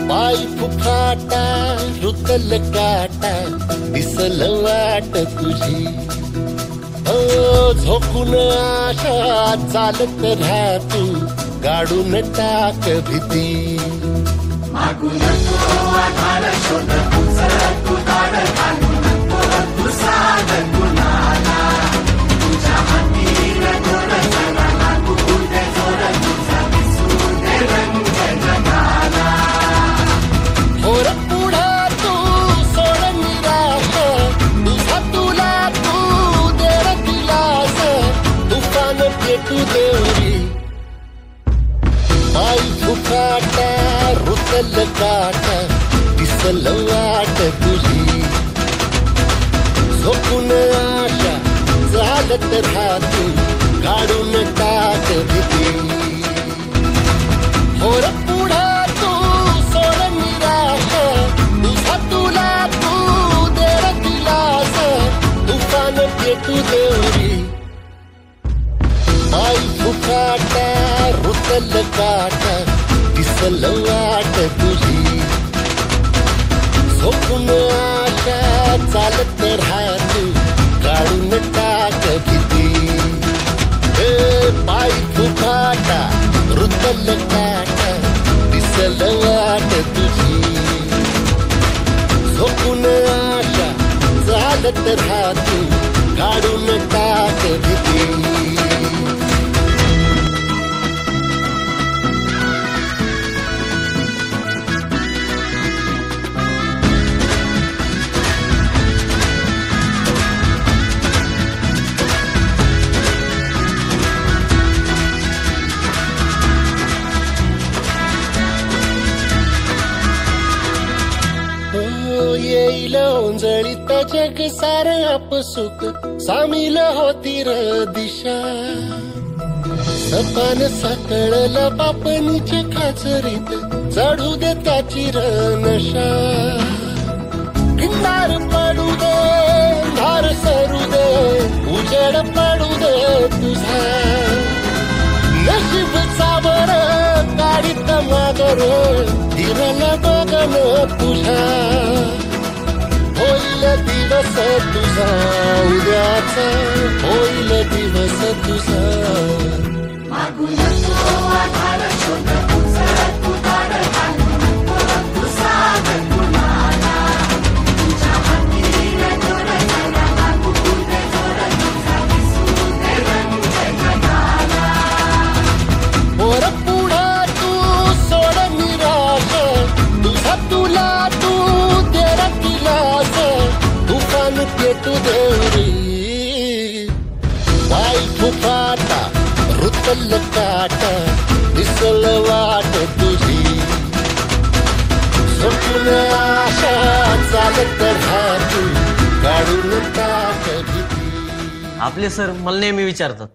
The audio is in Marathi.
पाय फुफाटा रुतल काटा दिसल वाट तुझी झोकून आशा चालत राहा तू गाडून टाक भीती मागून नको आधार शोध उचल तू दार घालून नको तू साध कुणाला तुझ्या हातीर गोड जरा लागू दे जोर तुझा दिसू दे रंग जगाला होर पुढा तू सोड निराश तुझा तुला तू देर दिलास तुफान पेटू देवरी पाय फुफाटा रुतल काटा दिसल वाट तुझी झोपून आशा चालत राहा तू काढून टाक भीती होर पुढा तू सोड निराश तुझा तुला तू देर दिलास तुफान पेटू देवरी पाय फुफाटा रुतल काटा दिसल वाट तुझी झोपून आशा चालत राहा तू काढून टाक भीती पाय फुफाटा रुतल काटा दिसल वाट तुझी झोपून आशा चालत राहा तू काढून टाक भीती येईल ओंजळीत जग सार आपसुक सामील होती र दिशा सपान साकळलं बापणीच्या खाचरीत चढू दे त्याची र नशा किनार पडू दे धार सरू दे उजेड पडू दे तुझा नशीब सावर गाडीत मागर दिरल बघन तुझा होईल दिवस तुझा उद्याचा होईल दिवस तुझा मागून नको आधार शोध उचल तू दार घालून नको तू साध कुणाला तुझ्या हातीर गोड जरा लागू दे जोर तुझा दिसू दे रंग जगाला होर पुढा तू सोड निराश तुझा तुला तू देर दिलास तुफान पेटू देवरी पाय फुफाटा रुतल काटा दिसल वाट तुझी झोपून आशा चालत राहा तू काढून टाक भीती आपले सर मला नेहमी विचारतात